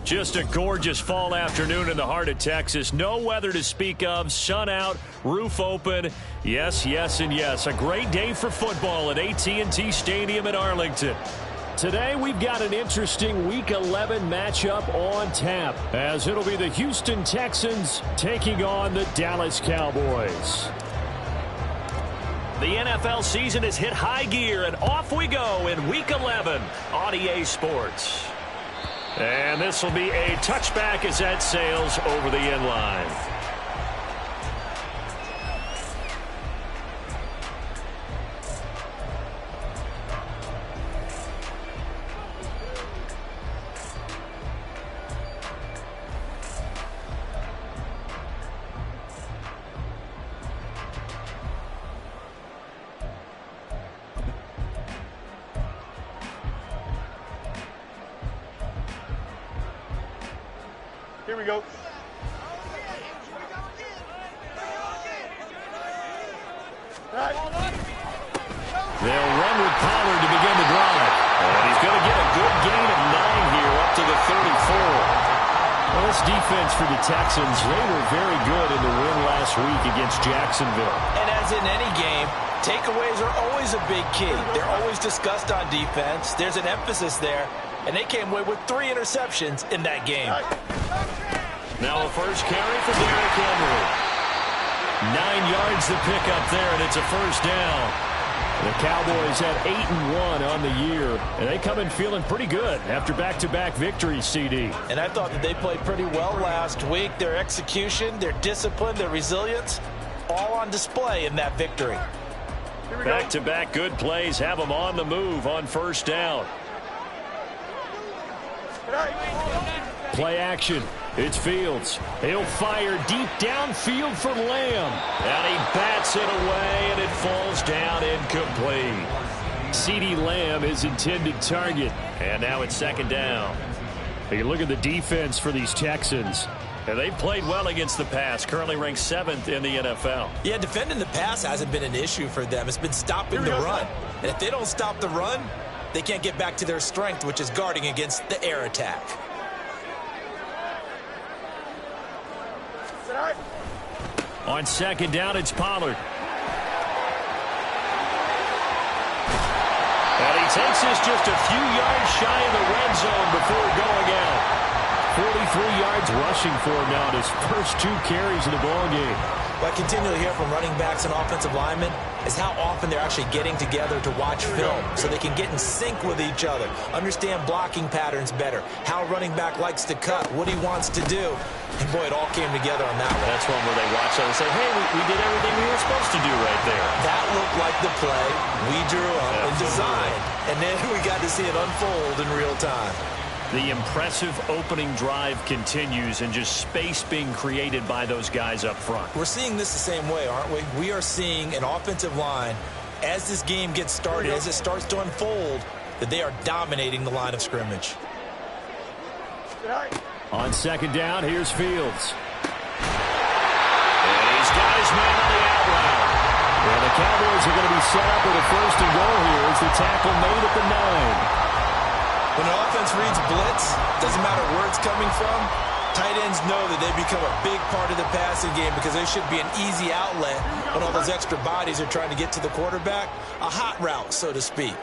Just a gorgeous fall afternoon in the heart of Texas. No weather to speak of. Sun out, roof open. Yes, yes, and yes. A great day for football at AT&T Stadium in Arlington. Today, we've got an interesting Week 11 matchup on tap, as it'll be the Houston Texans taking on the Dallas Cowboys. The NFL season has hit high gear, and off we go in Week 11 on EA Sports. And this will be a touchback as that sails over the end line. Here we go. They'll run with Pollard to begin the drive. And he's going to get a good gain of 9 here up to the 34. Well, this defense for the Texans, they were very good in the win last week against Jacksonville. And as in any game, takeaways are always a big key. They're always discussed on defense. There's an emphasis there. And they came away with 3 interceptions in that game. Now a first carry for Derrick Henry. 9 yards to pick up there, and it's a first down. The Cowboys at 8-1 on the year, and they come in feeling pretty good after back-to-back victories, CD. And I thought that they played pretty well last week. Their execution, their discipline, their resilience, all on display in that victory. Back-to-back good plays have them on the move on first down. Play action. It's Fields. He'll fire deep downfield for Lamb. And he bats it away, and it falls down incomplete. CeeDee Lamb is intended target. And now it's second down. You look at the defense for these Texans. And they've played well against the pass, currently ranked 7th in the NFL. Yeah, defending the pass hasn't been an issue for them. It's been stopping the run. And if they don't stop the run, they can't get back to their strength, which is guarding against the air attack. On second down, it's Pollard. And he takes this just a few yards shy of the red zone before going out. 43 yards rushing for him now in his first 2 carries of the ballgame. What I continually hear from running backs and offensive linemen is how often they're actually getting together to watch film so they can get in sync with each other, understand blocking patterns better, how a running back likes to cut, what he wants to do. And, boy, it all came together on that one. That's one where they watch it and say, hey, we did everything we were supposed to do right there. That looked like the play we drew up and designed. And then we got to see it unfold in real time. The impressive opening drive continues and just space being created by those guys up front. We're seeing this the same way, aren't we? We are seeing an offensive line, as this game gets started, as it starts to unfold, that they are dominating the line of scrimmage. On second down, here's Fields. And he's got his man on the out route. And the Cowboys are going to be set up with a first and goal here as the tackle made at the 9. When an offense reads blitz, doesn't matter where it's coming from, tight ends know that they become a big part of the passing game because they should be an easy outlet when all those extra bodies are trying to get to the quarterback. A hot route, so to speak.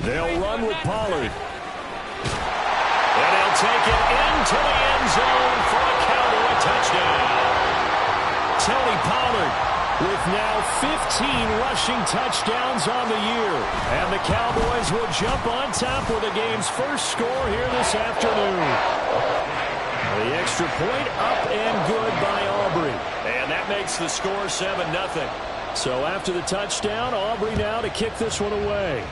They'll run with Pollard. And he'll take it into the end zone for a Cowboy touchdown. Tony Pollard with now 15 rushing touchdowns on the year. And the Cowboys will jump on top with the game's first score here this afternoon. The extra point up and good by Aubrey. And that makes the score 7-0. So after the touchdown, Aubrey now to kick this one away.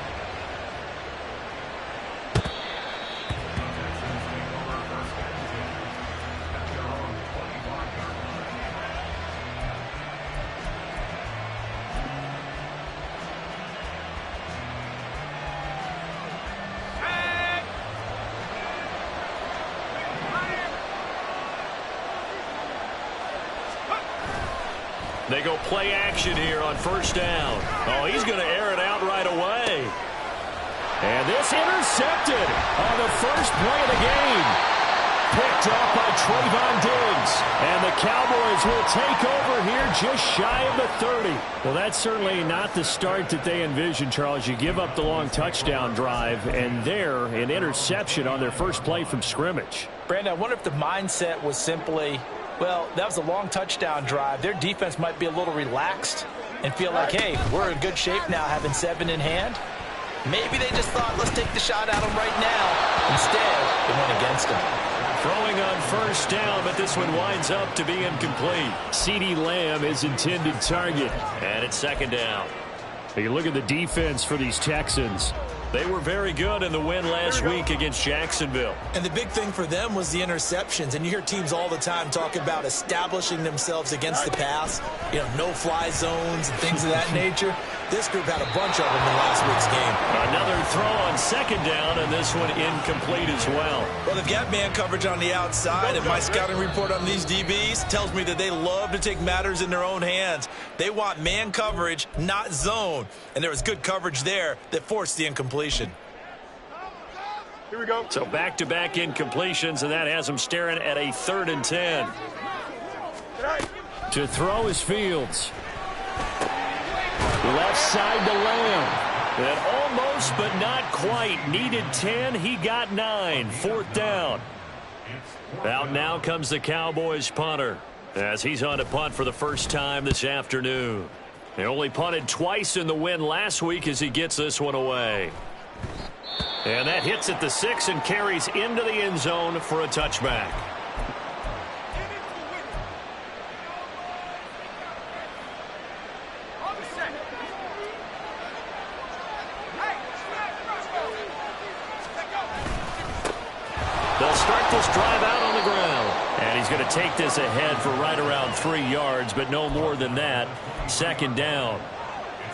They go play action here on first down. Oh, he's going to air it out right away. And this intercepted on the first play of the game. Picked up by Trayvon Diggs. And the Cowboys will take over here just shy of the 30. Well, that's certainly not the start that they envisioned, Charles. You give up the long touchdown drive, and there, an interception on their first play from scrimmage. Brandon, I wonder if the mindset was simply, well, that was a long touchdown drive. Their defense might be a little relaxed and feel like, hey, we're in good shape now having 7 in hand. Maybe they just thought, let's take the shot at them right now. Instead, it went against them. Throwing on first down, but this one winds up to be incomplete. CeeDee Lamb is intended target, and it's second down. You look at the defense for these Texans. They were very good in the win last week against Jacksonville. And the big thing for them was the interceptions. And you hear teams all the time talk about establishing themselves against the pass, you know, no-fly zones and things of that nature. This group had a bunch of them in last week's game. Another throw on second down, and this one incomplete as well. Well, they've got man coverage on the outside, and my scouting report on these DBs tells me that they love to take matters in their own hands. They want man coverage, not zone. And there was good coverage there that forced the incompletion. Here we go. So back-to-back incompletions, and that has them staring at a 3rd and 10. To throw is Fields. Left side to Lamb. And almost, but not quite. Needed 10. He got 9. 4th down. Out now comes the Cowboys punter as he's on to punt for the first time this afternoon. They only punted twice in the win last week as he gets this one away. And that hits at the 6 and carries into the end zone for a touchback. They'll start this drive out on the ground. And he's going to take this ahead for right around 3 yards, but no more than that. Second down.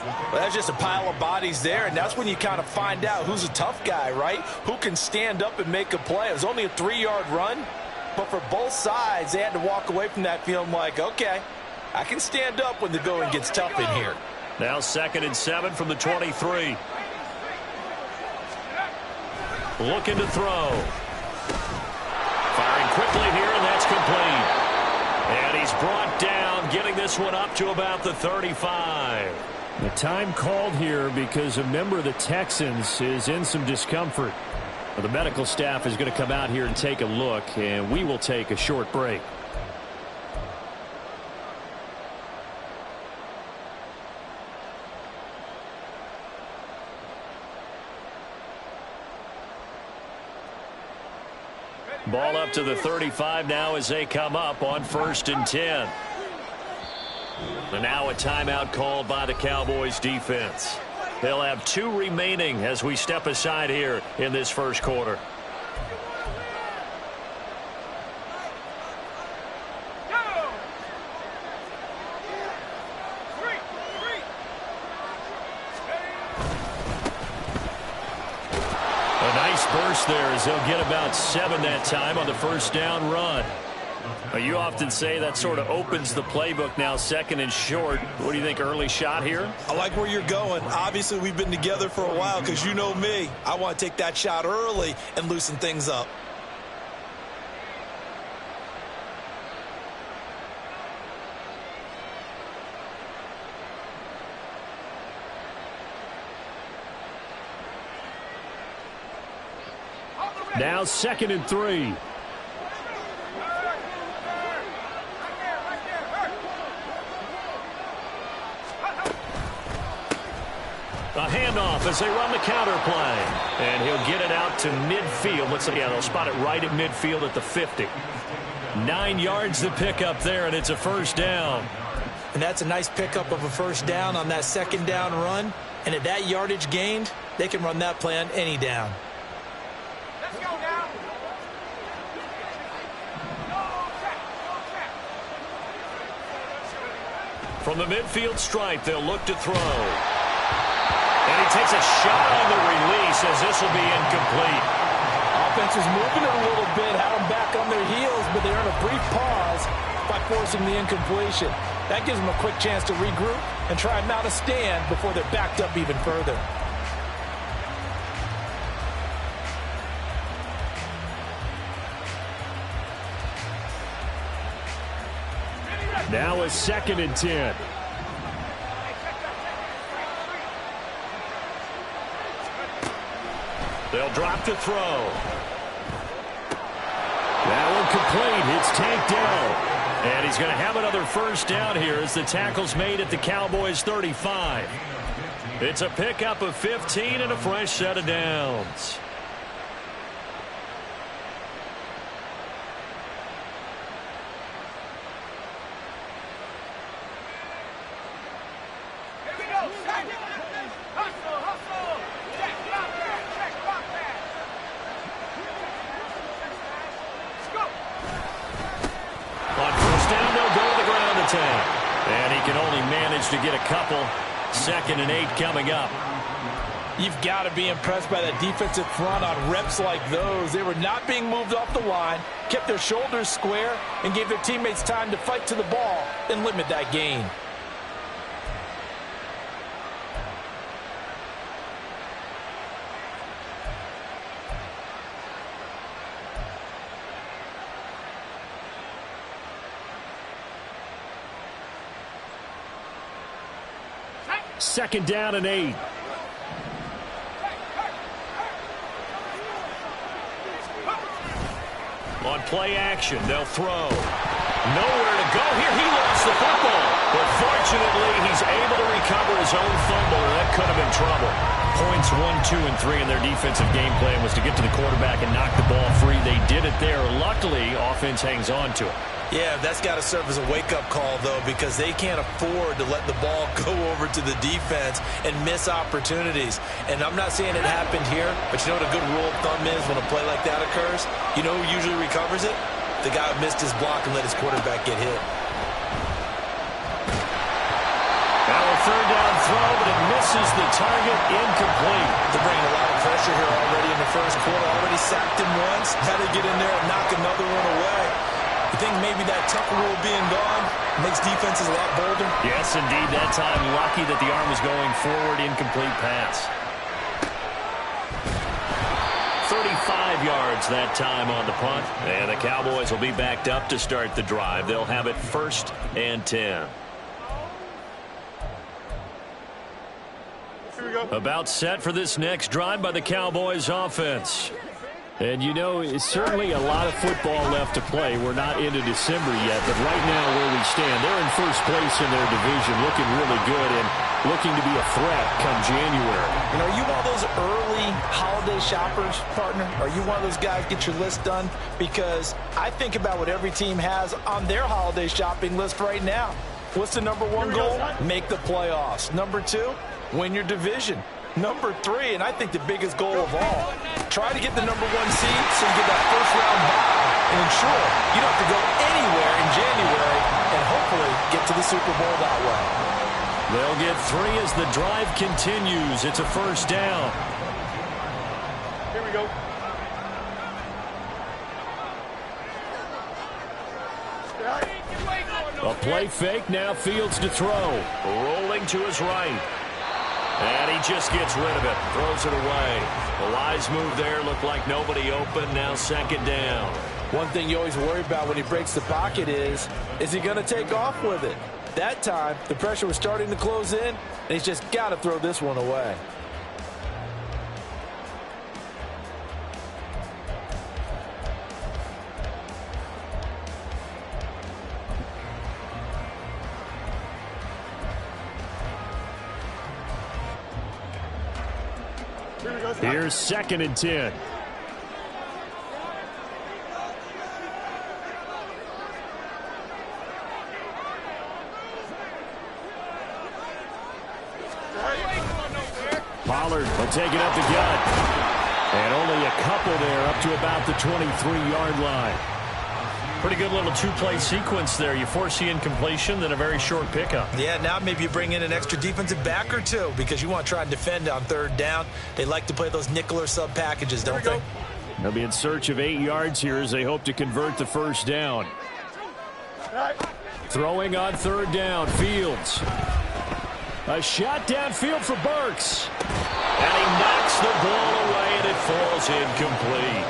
Well, that's just a pile of bodies there, and that's when you kind of find out who's a tough guy, right? Who can stand up and make a play. It was only a 3-yard run, but for both sides, they had to walk away from that feeling like, okay, I can stand up when the going gets tough in here. Now 2nd and 7 from the 23. Looking to throw. Firing quickly here, and that's complete. And he's brought down, getting this one up to about the 35. The time called here because a member of the Texans is in some discomfort. The medical staff is going to come out here and take a look, and we will take a short break. Ball up to the 35 now as they come up on 1st and 10. And now a timeout called by the Cowboys defense. They'll have 2 remaining as we step aside here in this first quarter. A nice burst there as they'll get about 7 that time on the first down run. You often say that sort of opens the playbook now, 2nd and short. What do you think, early shot here? I like where you're going. Obviously, we've been together for a while because you know me. I want to take that shot early and loosen things up. Now 2nd and 3. A handoff as they run the counter play. And he'll get it out to midfield. Let's see, yeah, they'll spot it right at midfield at the 50. 9 yards to pick up there, and it's a first down. And that's a nice pickup of a first down on that 2nd down run. And at that yardage gained, they can run that play on any down. Let's go now. From the midfield stripe, they'll look to throw. And he takes a shot on the release as this will be incomplete. Offense is moving it a little bit, had them back on their heels, but they're in a brief pause by forcing the incompletion. That gives them a quick chance to regroup and try and mount a stand before they're backed up even further. Now a 2nd and 10. They'll drop to throw. That one complete. It's tanked down. And he's going to have another first down here as the tackle's made at the Cowboys 35. It's a pickup of 15 and a fresh set of downs. And he can only manage to get a couple. 2nd and 8 coming up. You've got to be impressed by that defensive front on reps like those. They were not being moved off the line, kept their shoulders square, and gave their teammates time to fight to the ball and limit that gain. Second down and 8. On play action, they'll throw. Nowhere to go here. He lost the football. But fortunately, he's able to recover his own fumble, or that could have been trouble. Points 1, 2, and 3 in their defensive game plan was to get to the quarterback and knock the ball free. They did it there. Luckily, offense hangs on to it. Yeah, that's got to serve as a wake-up call, though, because they can't afford to let the ball go over to the defense and miss opportunities. And I'm not saying it happened here, but you know what a good rule of thumb is when a play like that occurs? You know who usually recovers it? The guy who missed his block and let his quarterback get hit. Now a third down throw, and it misses the target, incomplete. They're bringing a lot of pressure here already in the first quarter. Already sacked him once. Got to get in there and knock another one away. I think maybe that tucker rule being gone makes defenses a lot bolder. Yes, indeed. That time, lucky that the arm was going forward. Incomplete pass. 35 yards that time on the punt. And the Cowboys will be backed up to start the drive. They'll have it 1st and 10. About set for this next drive by the Cowboys offense. And, you know, it's certainly a lot of football left to play. We're not into December yet, but right now where we stand, they're in first place in their division, looking really good and looking to be a threat come January. You know, are you one of those early holiday shoppers, partner? Are you one of those guys get your list done? Because I think about what every team has on their holiday shopping list right now. What's the number one goal? Make the playoffs. Number 2, win your division. Number 3, and I think the biggest goal of all, try to get the number 1 seed so you get that first-round bye and ensure you don't have to go anywhere in January and hopefully get to the Super Bowl that way. They'll get 3 as the drive continues. It's a first down. Here we go. A play fake, now Fields to throw. Rolling to his right. And he just gets rid of it, throws it away. The wise move there, looked like nobody open, now 2nd down. One thing you always worry about when he breaks the pocket is he going to take off with it? That time, the pressure was starting to close in, and he's just got to throw this one away. Here's 2nd and 10. Pollard will take it up the gut. And only a couple there up to about the 23-yard line. Pretty good little 2-play sequence there. You force the incompletion, then a very short pickup. Yeah, now maybe you bring in an extra defensive back or 2 because you want to try and defend on 3rd down. They like to play those nickel or sub packages, don't they? They'll be in search of 8 yards here as they hope to convert the first down. Throwing on 3rd down, Fields. A shot downfield for Burks. And he knocks the ball away, and it falls incomplete.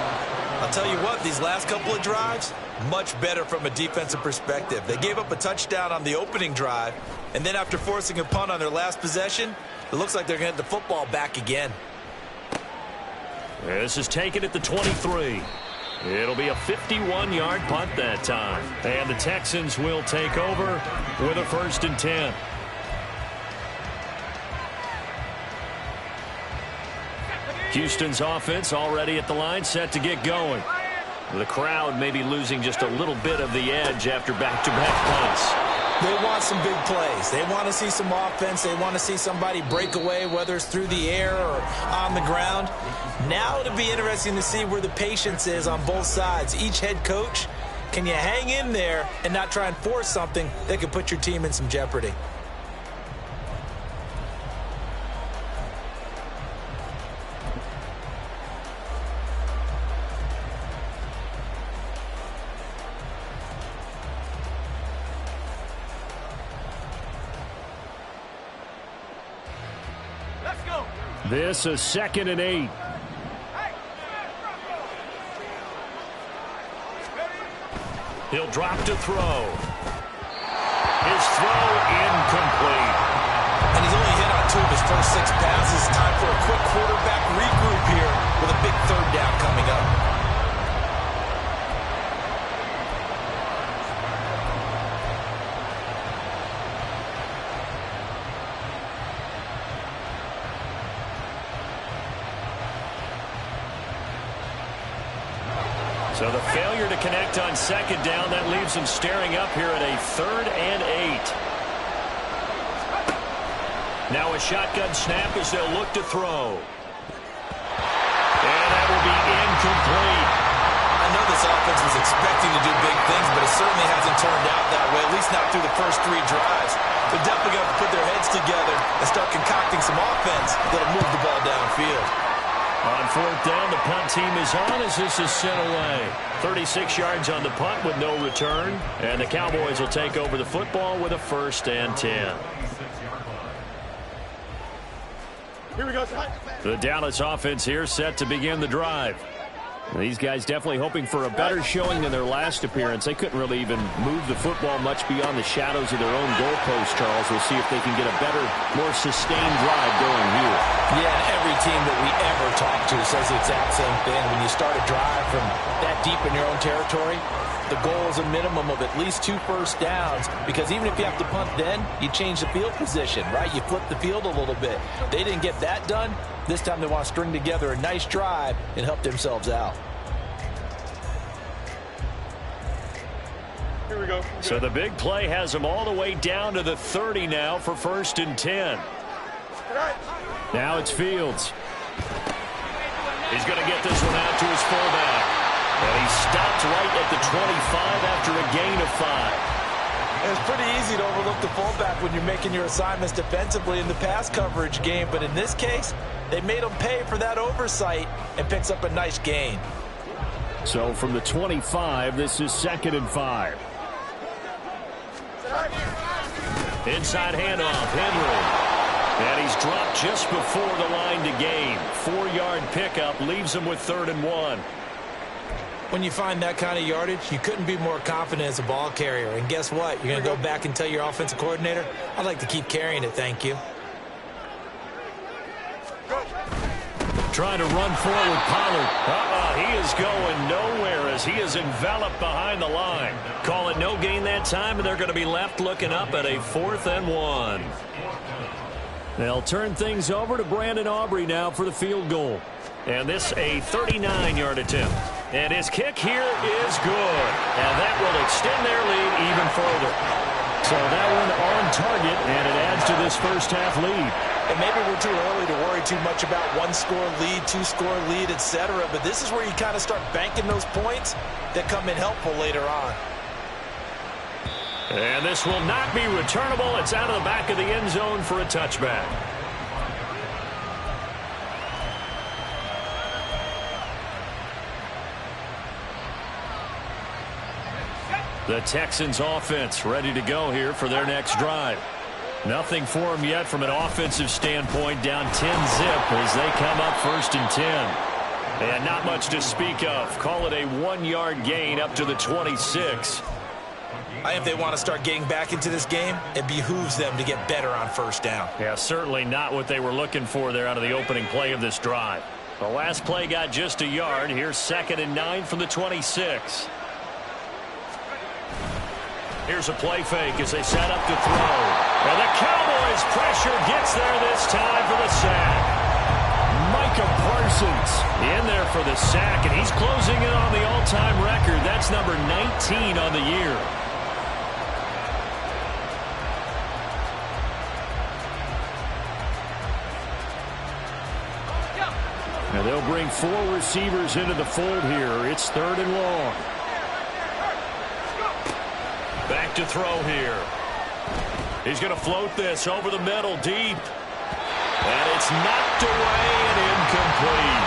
I'll tell you what, these last couple of drives, much better from a defensive perspective. They gave up a touchdown on the opening drive, and then after forcing a punt on their last possession, it looks like they're going to get the football back again. This is taken at the 23. It'll be a 51-yard punt that time. And the Texans will take over with a 1st and 10. Houston's offense already at the line, set to get going. The crowd may be losing just a little bit of the edge after back-to-back punts. They want some big plays. They want to see some offense. They want to see somebody break away, whether it's through the air or on the ground. Now it'll be interesting to see where the patience is on both sides. Each head coach, can you hang in there and not try and force something that could put your team in some jeopardy? This is 2nd and 8. He'll drop to throw. His throw incomplete. And he's only hit on 2 of his first 6 passes. Time for a quick quarterback regroup here with a big 3rd down coming up. So the failure to connect on 2nd down, that leaves them staring up here at a 3rd and 8. Now a shotgun snap as they'll look to throw. And that will be incomplete. I know this offense was a expecting to do big things, but it certainly hasn't turned out that way, at least not through the first 3 drives. They're definitely going to put their heads together and start concocting some offense that'll move the ball downfield. On 4th down, the punt team is on as this is sent away. 36 yards on the punt with no return, and the Cowboys will take over the football with a 1st and 10. Here we go. The Dallas offense here set to begin the drive. These guys definitely hoping for a better showing than their last appearance. They couldn't really even move the football much beyond the shadows of their own goalpost, Charles. We'll see if they can get a better, more sustained drive going here. Yeah, and every team that we ever talk to says the exact same thing. When you start a drive from that deep in your own territory, the goal is a minimum of at least 2 first downs, because even if you have to punt then, you change the field position, right? You flip the field a little bit. They didn't get that done. This time they want to string together a nice drive and help themselves out. Here we go. So the big play has them all the way down to the 30 now for 1st and 10. Now it's Fields. He's going to get this one out to his fullback. And he stopped right at the 25 after a gain of 5. It's pretty easy to overlook the fullback when you're making your assignments defensively in the pass coverage game, but in this case, they made him pay for that oversight and picks up a nice gain. So from the 25, this is 2nd and 5. Inside handoff, Henry. And he's dropped just before the line to gain. 4-yard pickup leaves him with 3rd and 1. When you find that kind of yardage, you couldn't be more confident as a ball carrier. And guess what? You're going to go back and tell your offensive coordinator, I'd like to keep carrying it, thank you. Trying to run forward, Pollard. He is going nowhere as he is enveloped behind the line. Call it no gain that time, and they're going to be left looking up at a 4th and 1. They'll turn things over to Brandon Aubrey now for the field goal. And this a 39-yard attempt. And his kick here is good. And that will extend their lead even further. So that one on target, and it adds to this first half lead. And maybe we're too early to worry too much about 1-score lead, 2-score lead, etc. But this is where you kind of start banking those points that come in helpful later on. And this will not be returnable. It's out of the back of the end zone for a touchback. The Texans offense ready to go here for their next drive. Nothing for them yet from an offensive standpoint, down 10-zip as they come up 1st and 10. And not much to speak of. Call it a 1-yard gain up to the 26. I think if they want to start getting back into this game, it behooves them to get better on 1st down. Yeah, certainly not what they were looking for there out of the opening play of this drive. The last play got just a yard. Here's 2nd and 9 from the 26. Here's a play fake as they set up to throw. And the Cowboys pressure gets there this time for the sack. Micah Parsons in there for the sack, and he's closing in on the all-time record. That's number 19 on the year. And they'll bring 4 receivers into the fold here. It's 3rd and long. Back to throw here. He's going to float this over the middle deep. And it's knocked away and incomplete.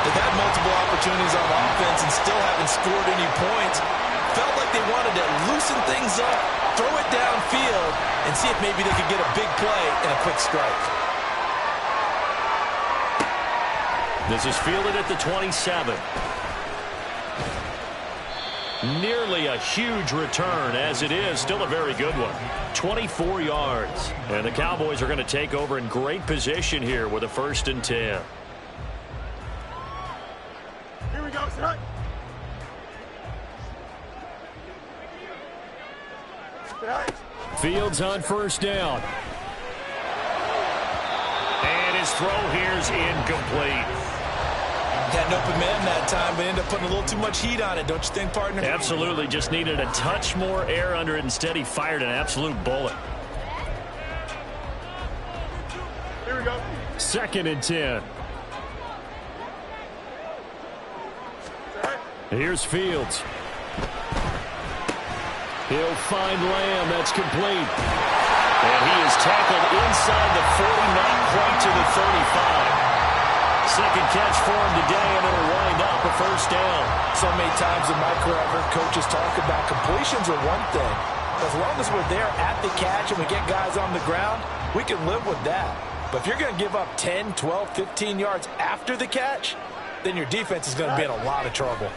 They've had multiple opportunities on offense and still haven't scored any points. Felt like they wanted to loosen things up, throw it downfield, and see if maybe they could get a big play and a quick strike. This is fielded at the 27. Nearly a huge return, as it is still a very good one. 24 yards. And the Cowboys are going to take over in great position here with a 1st and 10. Here we go, sir. Fields on 1st down. And his throw here is incomplete. Had an open man that time, but ended up putting a little too much heat on it, don't you think, partner? Absolutely. Just needed a touch more air under it. Instead, he fired an absolute bullet. Here we go. 2nd and 10. Here's Fields. He'll find Lamb. That's complete. And he is tackled inside the 40, not quite to the 35. Second catch for him today, and it'll wind up a first down. So many times in my career, I've heard coaches talk about completions are one thing. As long as we're there at the catch and we get guys on the ground, we can live with that. But if you're going to give up 10, 12, 15 yards after the catch, then your defense is going to be in a lot of trouble.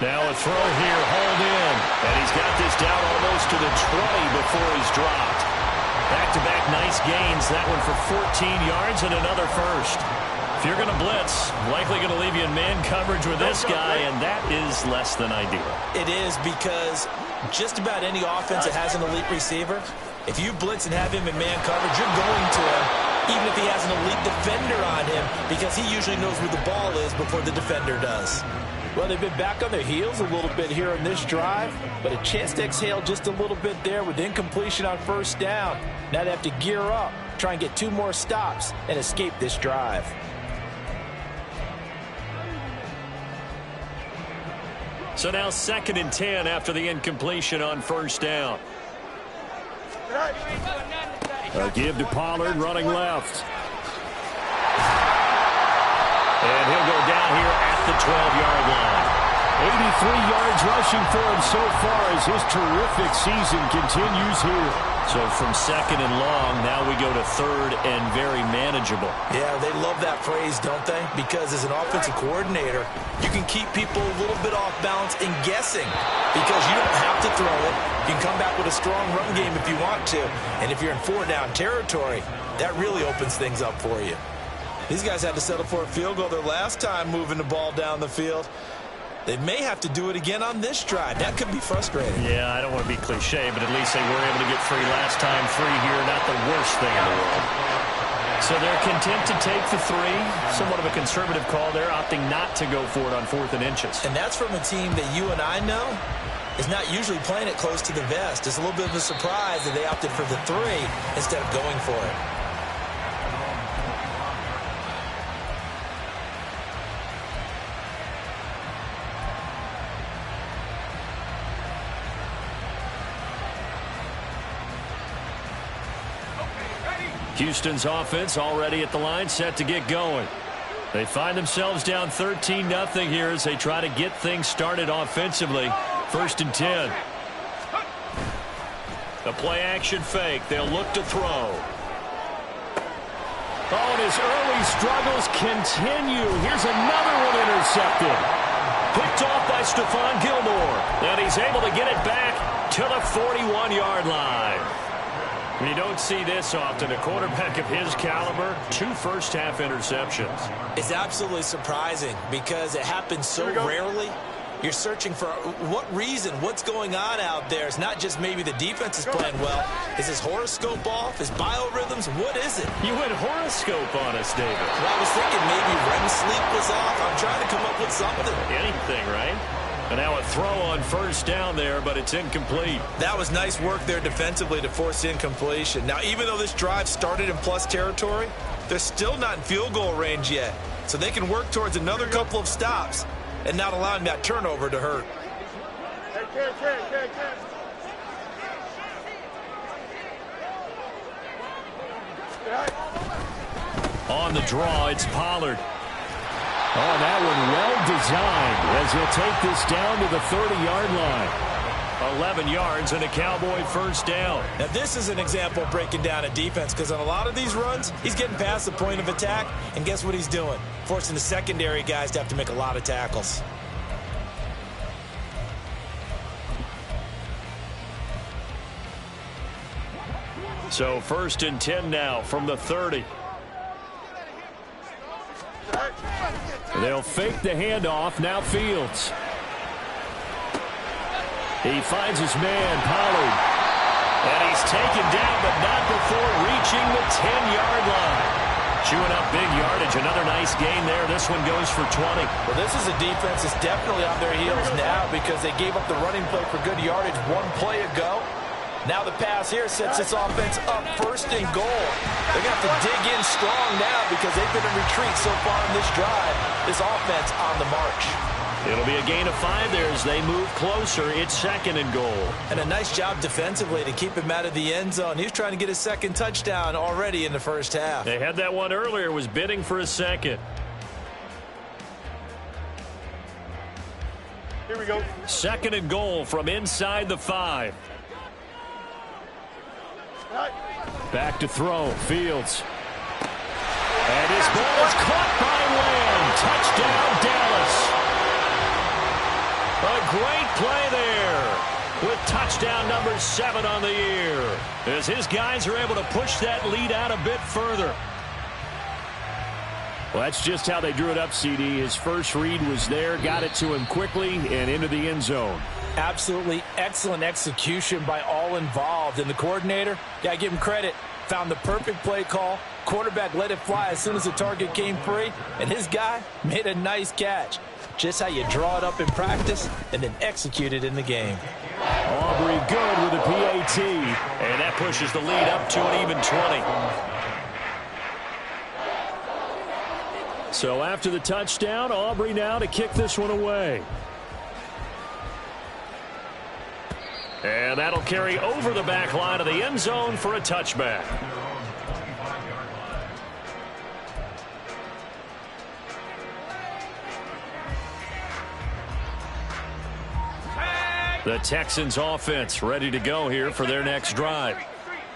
Now a throw here, hauled in. And he's got this down almost to the 20 before he's dropped. Back-to-back nice gains. That one for 14 yards and another first. If you're going to blitz, likely going to leave you in man coverage with this guy, and that is less than ideal. It is, because just about any offense that has an elite receiver, if you blitz and have him in man coverage, you're going to him, even if he has an elite defender on him, because he usually knows where the ball is before the defender does. Well, they've been back on their heels a little bit here in this drive, but a chance to exhale just a little bit there with incompletion on first down. Now they have to gear up, try and get 2 more stops, and escape this drive. So now 2nd and 10 after the incompletion on first down. A give to Pollard, running left. And he'll go down here at the 12-yard line. 83 yards rushing for him so far as his terrific season continues here. So from 2nd and long, now we go to 3rd and very manageable. Yeah, they love that phrase, don't they? Because as an offensive coordinator, you can keep people a little bit off balance and guessing, because you don't have to throw it. You can come back with a strong run game if you want to. And if you're in 4-down territory, that really opens things up for you. These guys had to settle for a field goal their last time moving the ball down the field. They may have to do it again on this drive. That could be frustrating. Yeah, I don't want to be cliche, but at least they were able to get 3 last time. 3 here, not the worst thing in the world. So they're content to take the 3. Somewhat of a conservative call there, opting not to go for it on 4th and inches. And that's from a team that you and I know is not usually playing it close to the vest. It's a little bit of a surprise that they opted for the 3 instead of going for it. Houston's offense already at the line, set to get going. They find themselves down 13-0 here as they try to get things started offensively. 1st and 10. The play-action fake. They'll look to throw. Oh, and his early struggles continue. Here's another one intercepted. Picked off by Stephon Gilmore. And he's able to get it back to the 41-yard line. You don't see this often. A quarterback of his caliber, 2 first-half interceptions. It's absolutely surprising because it happens so rarely. You're searching for what reason, what's going on out there. It's not just maybe the defense is playing well. Is his horoscope off? His biorhythms? What is it? You went horoscope on us, David. Well, I was thinking maybe REM sleep was off. I'm trying to come up with something. Anything, right? And now a throw on first down there, but it's incomplete. That was nice work there defensively to force incompletion. Now, even though this drive started in plus territory, they're still not in field goal range yet. So they can work towards another couple of stops and not allowing that turnover to hurt. On the draw, it's Pollard. Oh, that one well designed as he'll take this down to the 30-yard line. 11 yards and a Cowboy first down. Now, this is an example of breaking down a defense because on a lot of these runs, he's getting past the point of attack, and guess what he's doing? Forcing the secondary guys to have to make a lot of tackles. So 1st and 10 now from the 30. They'll fake the handoff. Now Fields. He finds his man, Pollard. And he's taken down, but not before reaching the 10-yard line. Chewing up big yardage. Another nice gain there. This one goes for 20. Well, this is a defense that's definitely on their heels now because they gave up the running play for good yardage 1 play ago. Now the pass here sets this offense up 1st and goal. They're going to have to dig in strong now because they've been in retreat so far in this drive. This offense on the march. It'll be a gain of 5 there as they move closer. It's 2nd and goal. And a nice job defensively to keep him out of the end zone. He was trying to get his 2nd touchdown already in the first half. They had that one earlier, was bidding for a 2nd. Here we go. 2nd and goal from inside the 5. Back to throw. Fields. And his ball is caught by Lamb. Touchdown, Dallas. A great play there with touchdown number 7 on the year as his guys are able to push that lead out a bit further. Well, that's just how they drew it up, CD. His first read was there, got it to him quickly and into the end zone. Absolutely excellent execution by all involved. And the coordinator, got to give him credit, found the perfect play call. Quarterback let it fly as soon as the target came free, and his guy made a nice catch. Just how you draw it up in practice and then execute it in the game. Aubrey good with a PAT, and that pushes the lead up to an even 20. So after the touchdown, Aubrey now to kick this one away. And that'll carry over the back line of the end zone for a touchback. The Texans offense ready to go here for their next drive.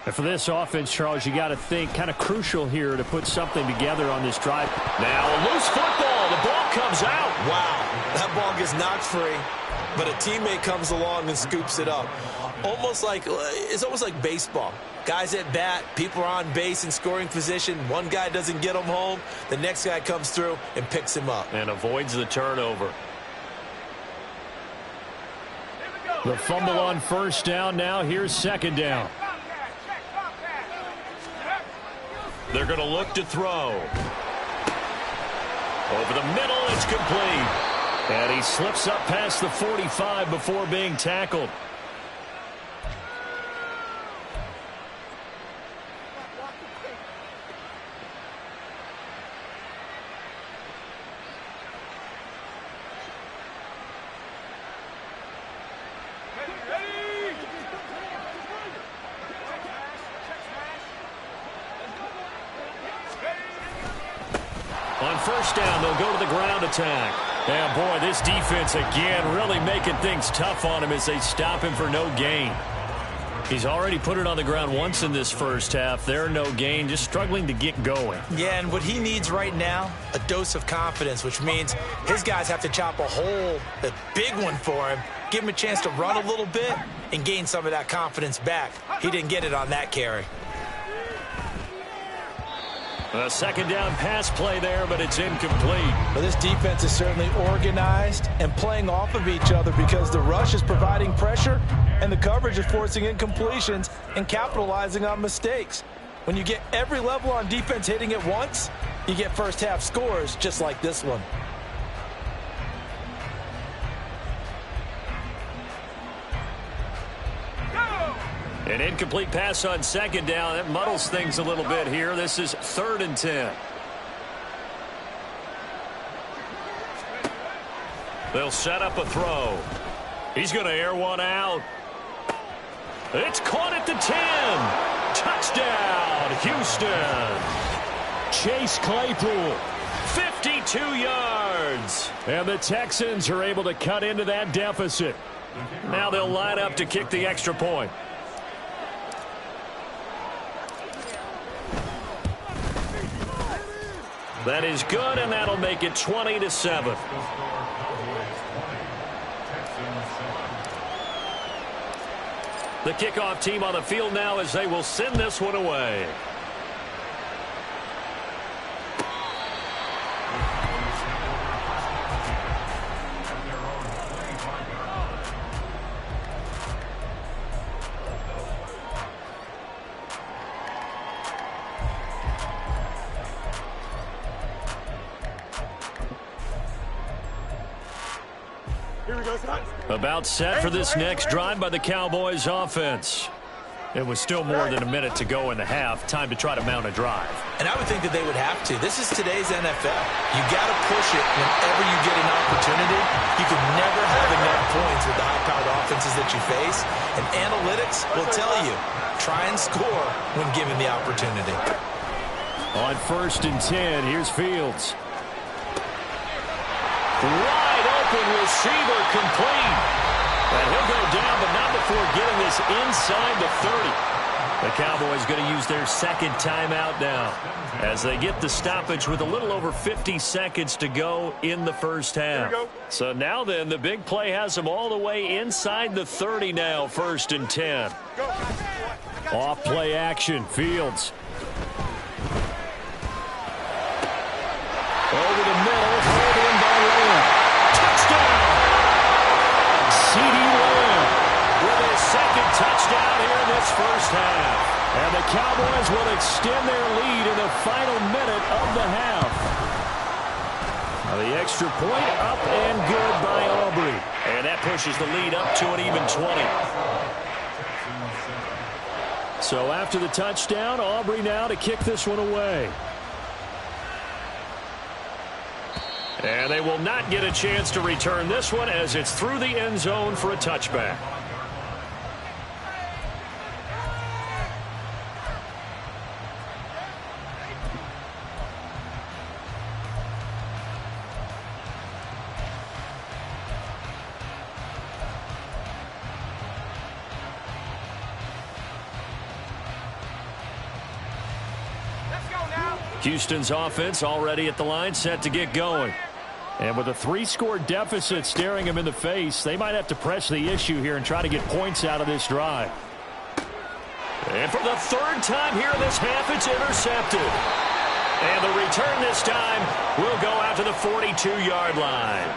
And for this offense, Charles, you got to think kind of crucial here to put something together on this drive. Now a loose football. The ball comes out. Wow, that ball gets knocked free, but a teammate comes along and scoops it up. It's almost like baseball. Guys at bat, people are on base in scoring position. One guy doesn't get him home. The next guy comes through and picks him up. And avoids the turnover. The fumble on first down. Now here's 2nd down. They're going to look to throw. Over the middle, it's complete. And he slips up past the 45 before being tackled. On first down, they'll go to the ground attack. And boy, this defense again really making things tough on him as they stop him for no gain. He's already put it on the ground once in this first half. They're no gain, just struggling to get going. Yeah, and what he needs right now, a dose of confidence, which means his guys have to chop a hole, a big one for him, give him a chance to run a little bit and gain some of that confidence back. He didn't get it on that carry. A 2nd down pass play there, but it's incomplete. Well, this defense is certainly organized and playing off of each other because the rush is providing pressure and the coverage is forcing incompletions and capitalizing on mistakes. When you get every level on defense hitting at once, you get first half scores just like this one. An incomplete pass on 2nd down. That muddles things a little bit here. This is 3rd and 10. They'll set up a throw. He's going to air one out. It's caught at the 10. Touchdown, Houston. Chase Claypool. 52 yards. And the Texans are able to cut into that deficit. Now they'll line up to kick the extra point. That is good, and that'll make it 20-7. The kickoff team on the field now as they will send this one away. Here we go, son. About set for this next drive by the Cowboys offense. It was still more than a minute to go in the half. Time to try to mount a drive. And I would think that they would have to. This is today's NFL. You got to push it whenever you get an opportunity. You can never have enough points with the high-powered offenses that you face. And analytics will tell you, try and score when given the opportunity. On 1st and 10, here's Fields. Wide open receiver complete. And he'll go down, but not before getting this inside the 30. The Cowboys going to use their second timeout now as they get the stoppage with a little over 50 seconds to go in the first half. So now then, the big play has them all the way inside the 30 now, 1st and 10. Off play action, Fields. Over the middle, hauled in by Lamb. Touchdown! C.D. Lamb with his second touchdown here in this first half. And the Cowboys will extend their lead in the final minute of the half. Now the extra point up and good by Aubrey. And that pushes the lead up to an even 20. So after the touchdown, Aubrey now to kick this one away. And they will not get a chance to return this one as it's through the end zone for a touchback. Houston's offense already at the line, set to get going. And with a 3-score deficit staring them in the face, they might have to press the issue here and try to get points out of this drive. And for the 3rd time here in this half, it's intercepted. And the return this time will go out to the 42-yard line.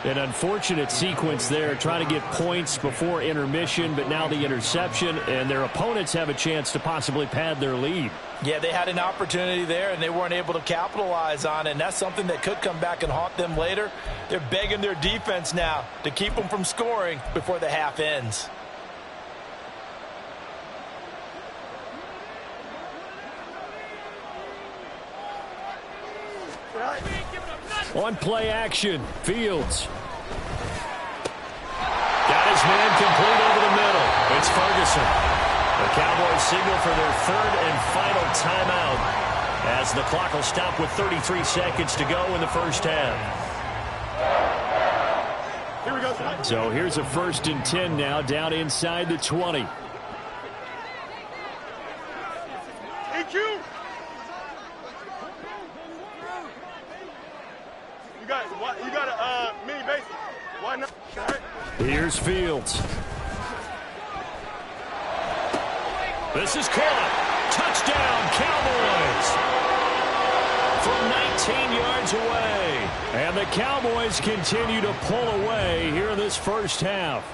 An unfortunate sequence there, trying to get points before intermission, but now the interception, and their opponents have a chance to possibly pad their lead. Yeah, they had an opportunity there, and they weren't able to capitalize on it, and that's something that could come back and haunt them later. They're begging their defense now to keep them from scoring before the half ends. On play action, Fields. Got his man complete over the middle. It's Ferguson. The Cowboys signal for their 3rd and final timeout as the clock will stop with 33 seconds to go in the first half. Here we go. So here's a 1st and 10 now, down inside the 20. EQ. You got a mini base. Why not? Here's Fields. This is caught. Touchdown, Cowboys. From 19 yards away. And the Cowboys continue to pull away here in this first half.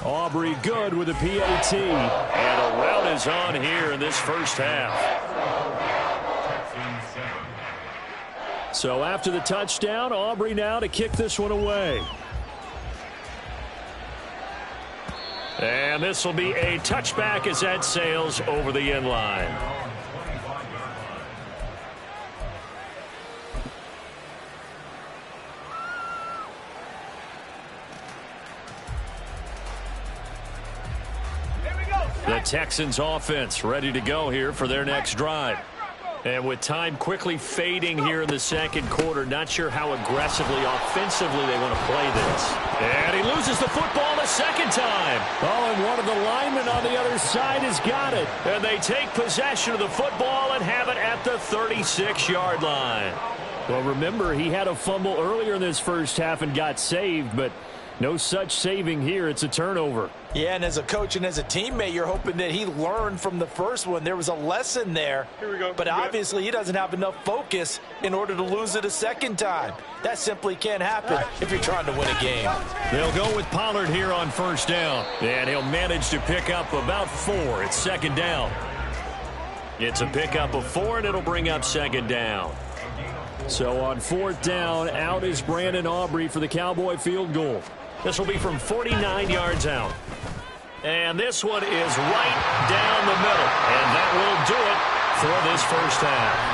Aubrey good with a PAT. And a rout is on here in this first half. So after the touchdown, Aubrey now to kick this one away. And this will be a touchback as that sails over the end line. The Texans offense ready to go here for their next drive. And with time quickly fading here in the second quarter, not sure how aggressively, offensively they want to play this. And he loses the football a second time. Oh, and one of the linemen on the other side has got it. And they take possession of the football and have it at the 36-yard line. Well, remember, he had a fumble earlier in this first half and got saved, but no such saving here. It's a turnover. Yeah, and as a coach and as a teammate, you're hoping that he learned from the first one. There was a lesson there. Here we go. But obviously he doesn't have enough focus in order to lose it a second time. That simply can't happen if you're trying to win a game. They'll go with Pollard here on first down. And he'll manage to pick up about 4. It's second down. It's a pickup of 4, and it'll bring up second down. So on 4th down, out is Brandon Aubrey for the Cowboy field goal. This will be from 49 yards out. And this one is right down the middle. And that will do it for this first half.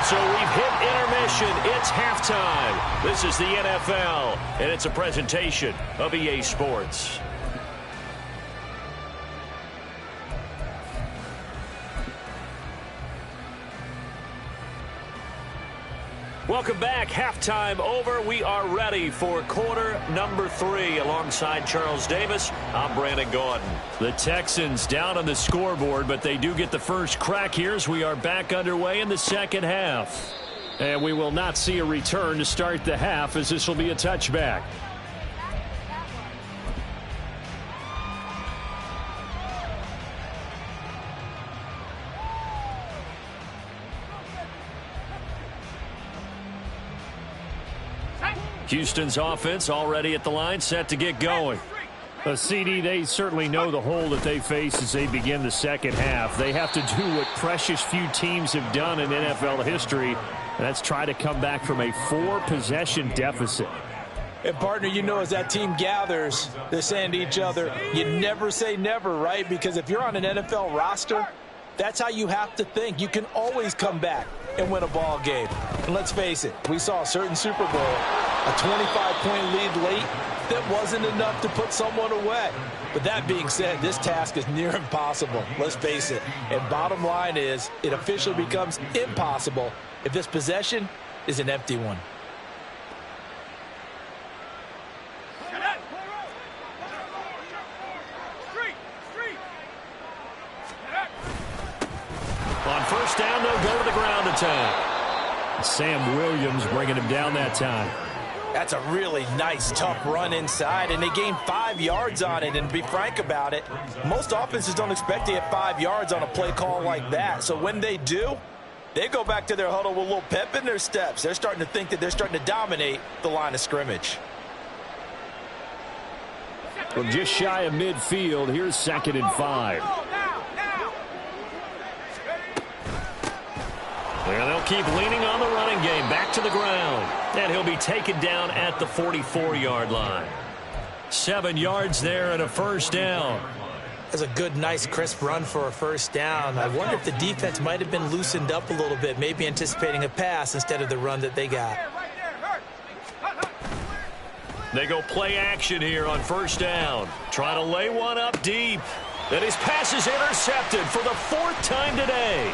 So we've hit intermission. It's halftime. This is the NFL, and it's a presentation of EA Sports. Welcome back. Halftime over. We are ready for quarter number 3. Alongside Charles Davis, I'm Brandon Gaudin. The Texans down on the scoreboard, but they do get the first crack here as we are back underway in the second half. And we will not see a return to start the half, as this will be a touchback. Houston's offense already at the line, set to get going. CD, they certainly know the hole that they face as they begin the second half. They have to do what precious few teams have done in NFL history, and that's try to come back from a 4-possession deficit. And, partner, you know, as that team gathers, they're saying to each other, you never say never, right? Because if you're on an NFL roster, that's how you have to think. You can always come back and win a ball game. And let's face it, we saw a certain Super Bowl, a 25-point lead late that wasn't enough to put someone away. But that being said, this task is near impossible. Let's face it. And bottom line is, it officially becomes impossible if this possession is an empty one. On first down, they'll go to the ground attack. Sam Williams bringing him down that time. That's a really nice, tough run inside, and they gained 5 yards on it. And to be frank about it, most offenses don't expect to get 5 yards on a play call like that. So when they do, they go back to their huddle with a little pep in their steps. They're starting to think that they're starting to dominate the line of scrimmage. From just shy of midfield, here's 2nd and 5. Well, they'll keep leaning on the running game. Back to the ground. And he'll be taken down at the 44-yard line. 7 yards there and a first down. That's a good, nice, crisp run for a first down. I wonder if the defense might have been loosened up a little bit, maybe anticipating a pass instead of the run that they got. They go play action here on first down. Trying to lay one up deep. And his pass is intercepted for the 4th time today.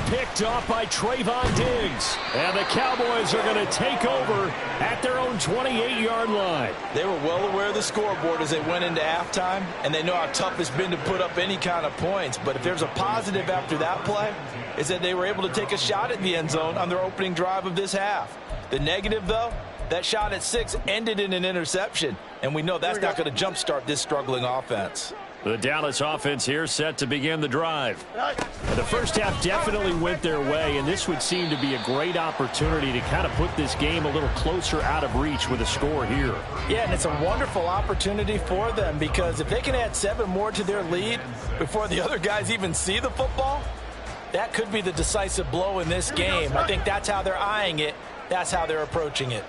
Picked off by Trayvon Diggs. And the Cowboys are going to take over at their own 28-yard line. They were well aware of the scoreboard as they went into halftime, and they know how tough it's been to put up any kind of points. But if there's a positive after that play, is that they were able to take a shot at the end zone on their opening drive of this half. The negative, though, that shot at 6 ended in an interception, and we know that's not going to jumpstart this struggling offense. The Dallas offense here set to begin the drive. The first half definitely went their way, and this would seem to be a great opportunity to kind of put this game a little closer out of reach with a score here. Yeah, and it's a wonderful opportunity for them, because if they can add 7 more to their lead before the other guys even see the football, that could be the decisive blow in this game. I think that's how they're eyeing it. That's how they're approaching it.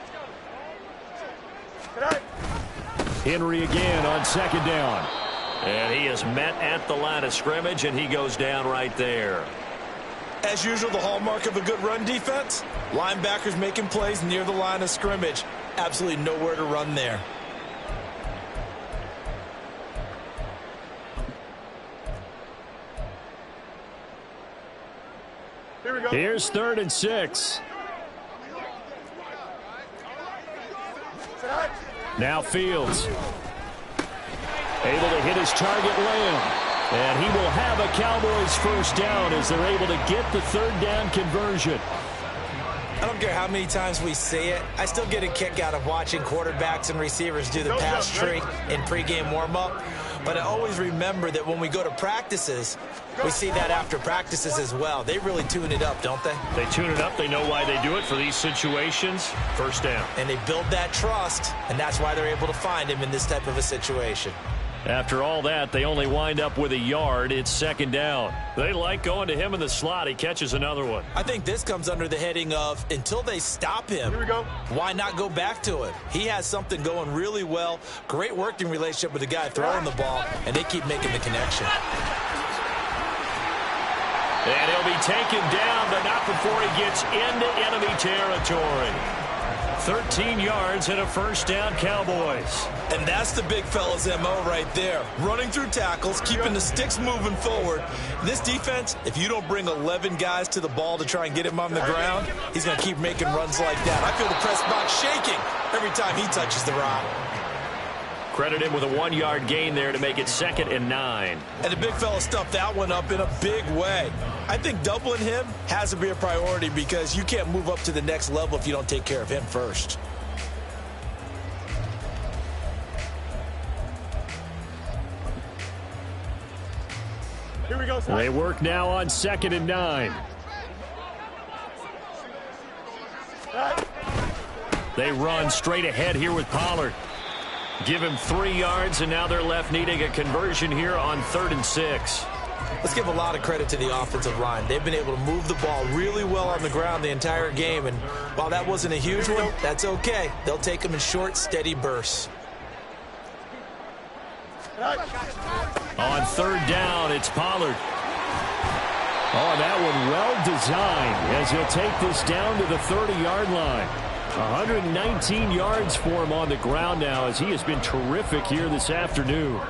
Henry again on 2nd down. And he is met at the line of scrimmage, and he goes down right there. As usual, the hallmark of a good run defense, linebackers making plays near the line of scrimmage. Absolutely nowhere to run there. Here we go. Here's 3rd and 6. Now Fields. Able to hit his target, Lamb. And he will have a Cowboys first down as they're able to get the 3rd down conversion. I don't care how many times we see it. I still get a kick out of watching quarterbacks and receivers do the pass trick in pregame warm-up. But I always remember that when we go to practices, we see that after practices as well. They really tune it up, don't they? They tune it up. They know why they do it for these situations. First down. And they build that trust, and that's why they're able to find him in this type of a situation. After all that, they only wind up with a yard. It's second down. They like going to him in the slot. He catches another one. I think this comes under the heading of until they stop him, Here we go. why not go back to it? He has something going really well. Great working relationship with the guy throwing the ball, and they keep making the connection. And he'll be taken down, but not before he gets into enemy territory. 13 yards and a first down, Cowboys. And that's the big fella's MO right there. Running through tackles, keeping the sticks moving forward. This defense, if you don't bring 11 guys to the ball to try and get him on the ground, he's going to keep making runs like that. I feel the press box shaking every time he touches the rock. Credit him with a 1-yard gain there to make it 2nd and 9. And the big fella stuffed that one up in a big way. I think doubling him has to be a priority because you can't move up to the next level if you don't take care of him first. Here we go, son. They work now on 2nd and 9. They run straight ahead here with Pollard. Give him 3 yards, and now they're left needing a conversion here on 3rd and 6. Let's give a lot of credit to the offensive line. They've been able to move the ball really well on the ground the entire game, and while that wasn't a huge one, that's okay. They'll take them in short, steady bursts. On 3rd down, it's Pollard. Oh, that one well designed as he'll take this down to the 30-yard line. 119 yards for him on the ground now as he has been terrific here this afternoon.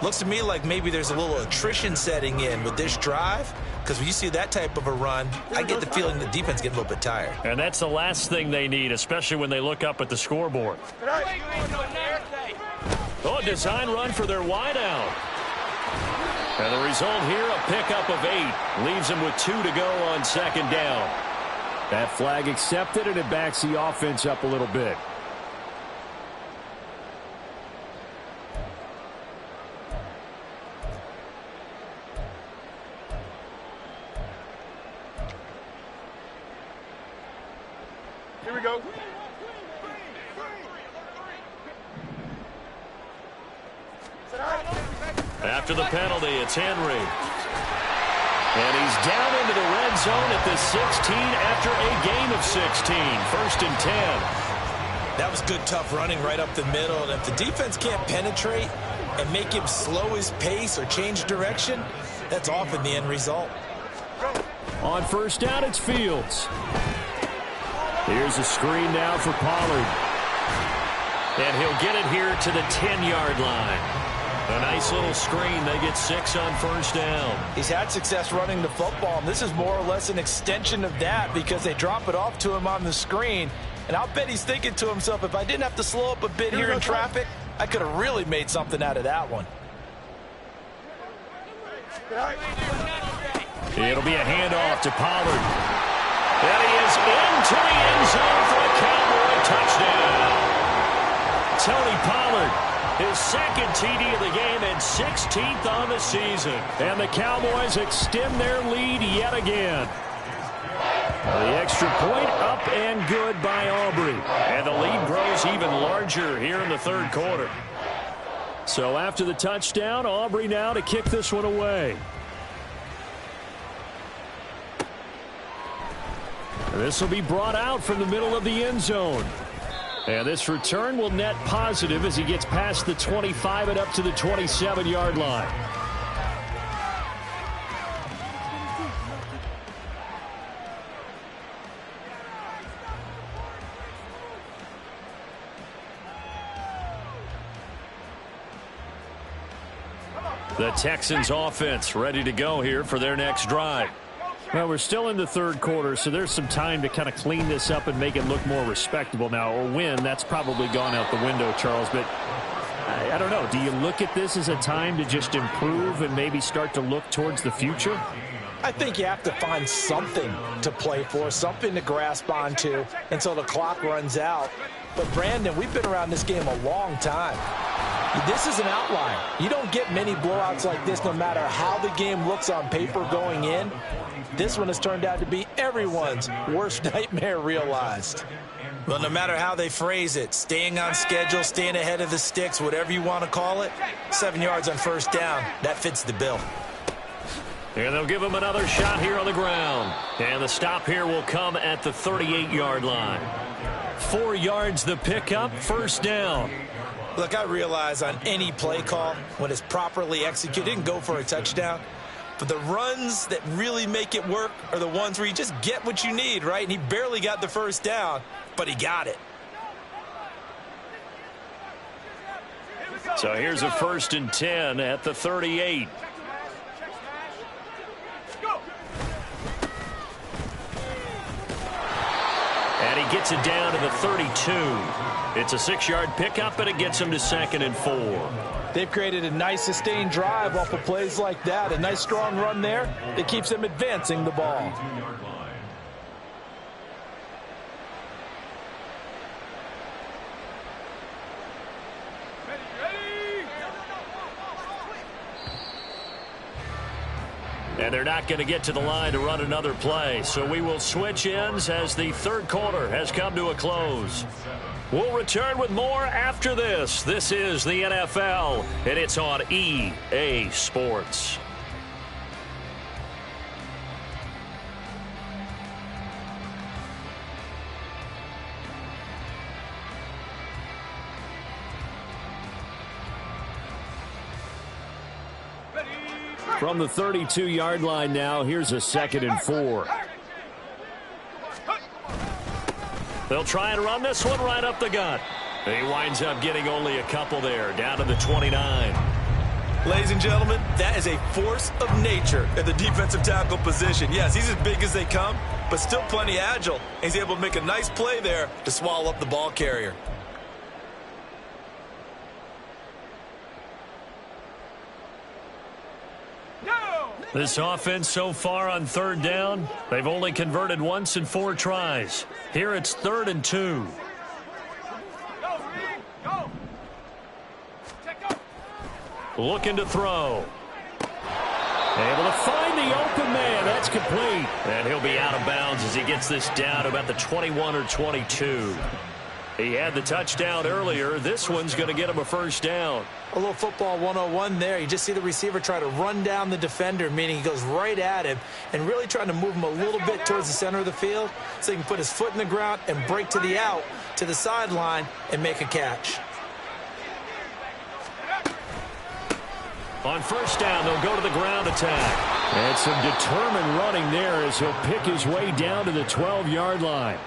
Looks to me like maybe there's a little attrition setting in with this drive, because when you see that type of a run, I get the feeling the defense getting a little bit tired. And that's the last thing they need, especially when they look up at the scoreboard. Oh, a design run for their wideout. And the result here, a pickup of 8. Leaves them with 2 to go on 2nd down. That flag accepted, and it backs the offense up a little bit. Here we go. After the penalty, it's Henry. And he's down into the red zone at the 16 after a gain of 16. 1st and 10. That was good, tough running right up the middle. And if the defense can't penetrate and make him slow his pace or change direction, that's often the end result. On 1st down, it's Fields. Here's a screen now for Pollard. And he'll get it here to the 10-yard line. A nice little screen. They get 6 on 1st down. He's had success running the football, and this is more or less an extension of that because they drop it off to him on the screen. And I'll bet he's thinking to himself, if I didn't have to slow up a bit here in traffic, I could have really made something out of that one. It'll be a handoff to Pollard. And he is into the end zone for a Cowboy touchdown. Tony Pollard, his 2nd TD of the game and 16th on the season. And the Cowboys extend their lead yet again. The extra point up and good by Aubrey. And the lead grows even larger here in the 3rd quarter. So after the touchdown, Aubrey now to kick this one away. This will be brought out from the middle of the end zone. And this return will net positive as he gets past the 25 and up to the 27-yard line. The Texans offense ready to go here for their next drive. Well, we're still in the 3rd quarter, so there's some time to kind of clean this up and make it look more respectable now. Or win, that's probably gone out the window, Charles. But I don't know. Do you look at this as a time to just improve and maybe start to look towards the future? I think you have to find something to play for, something to grasp onto until the clock runs out. But, Brandon, we've been around this game a long time. This is an outlier. You don't get many blowouts like this no matter how the game looks on paper going in. This one has turned out to be everyone's worst nightmare realized. Well, no matter how they phrase it, staying on schedule, staying ahead of the sticks, whatever you want to call it, 7 yards on first down, that fits the bill. And they'll give him another shot here on the ground. And the stop here will come at the 38-yard line. 4 yards the pickup, first down. Look, I realize on any play call, when it's properly executed, didn't go for a touchdown. But the runs that really make it work are the ones where you just get what you need, right? And he barely got the first down, but he got it. So here's a 1st and 10 at the 38. And he gets it down to the 32. It's a 6-yard pickup, and it gets him to 2nd and 4. They've created a nice sustained drive off of plays like that. A nice strong run there that keeps them advancing the ball. And they're not going to get to the line to run another play. So we will switch ends as the third quarter has come to a close. We'll return with more after this. This is the NFL, and it's on EA Sports. From the 32-yard line now, here's a 2nd and 4. They'll try and run this one right up the gut. He winds up getting only a couple there, down to the 29. Ladies and gentlemen, that is a force of nature at the defensive tackle position. Yes, he's as big as they come, but still plenty agile. He's able to make a nice play there to swallow up the ball carrier. This offense so far on 3rd down, they've only converted once in 4 tries. Here it's 3rd and 2. Looking to throw. Able to find the open man. That's complete. And he'll be out of bounds as he gets this down to about the 21 or 22. He had the touchdown earlier. This one's going to get him a 1st down. A little football 101 there. You just see the receiver try to run down the defender, meaning he goes right at him and really trying to move him a little bit towards the center of the field so he can put his foot in the ground and break to the out, to the sideline, and make a catch. On 1st down, they'll go to the ground attack. And some determined running there as he'll pick his way down to the 12-yard line.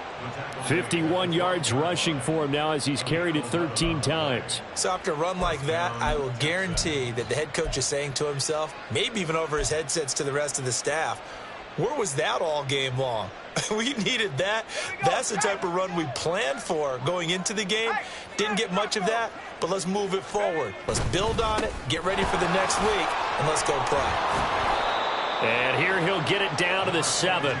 51 yards rushing for him now as he's carried it 13 times. So after a run like that, I will guarantee that the head coach is saying to himself, maybe even over his headsets to the rest of the staff, where was that all game long? We needed that. That's the type of run we planned for going into the game. Didn't get much of that, but let's move it forward. Let's build on it, get ready for the next week, and let's go play. And here he'll get it down to the 7.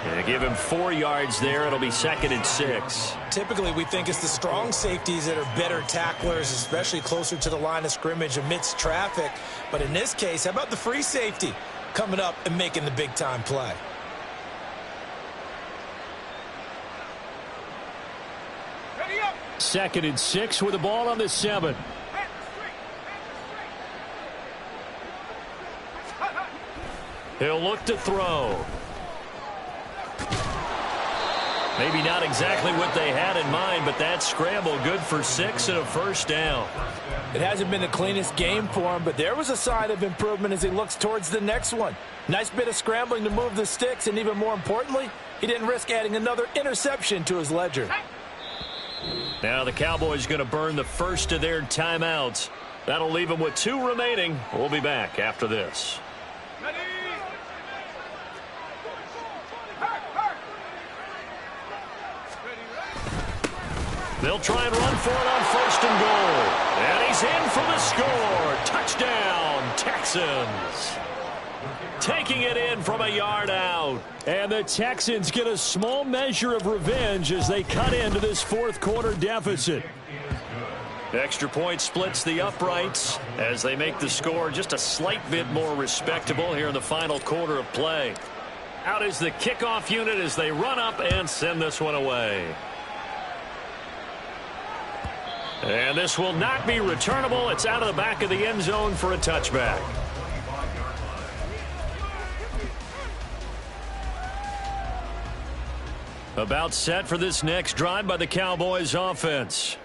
And give him 4 yards there. It'll be 2nd and 6. Typically, we think it's the strong safeties that are better tacklers, especially closer to the line of scrimmage amidst traffic. But in this case, how about the free safety coming up and making the big-time play? Second and 6 with the ball on the 7. He'll look to throw. Maybe not exactly what they had in mind, but that scramble good for 6 and a 1st down. It hasn't been the cleanest game for him, but there was a sign of improvement as he looks towards the next one. Nice bit of scrambling to move the sticks, and even more importantly, he didn't risk adding another interception to his ledger. Now the Cowboys going to burn the first of their timeouts. That'll leave them with 2 remaining. We'll be back after this. They'll try and run for it on 1st and goal. And he's in for the score. Touchdown, Texans. Taking it in from a yard out. And the Texans get a small measure of revenge as they cut into this 4th quarter deficit. Extra point splits the uprights as they make the score just a slight bit more respectable here in the final quarter of play. Out is the kickoff unit as they run up and send this one away. And this will not be returnable. It's out of the back of the end zone for a touchback. About set for this next drive by the Cowboys offense.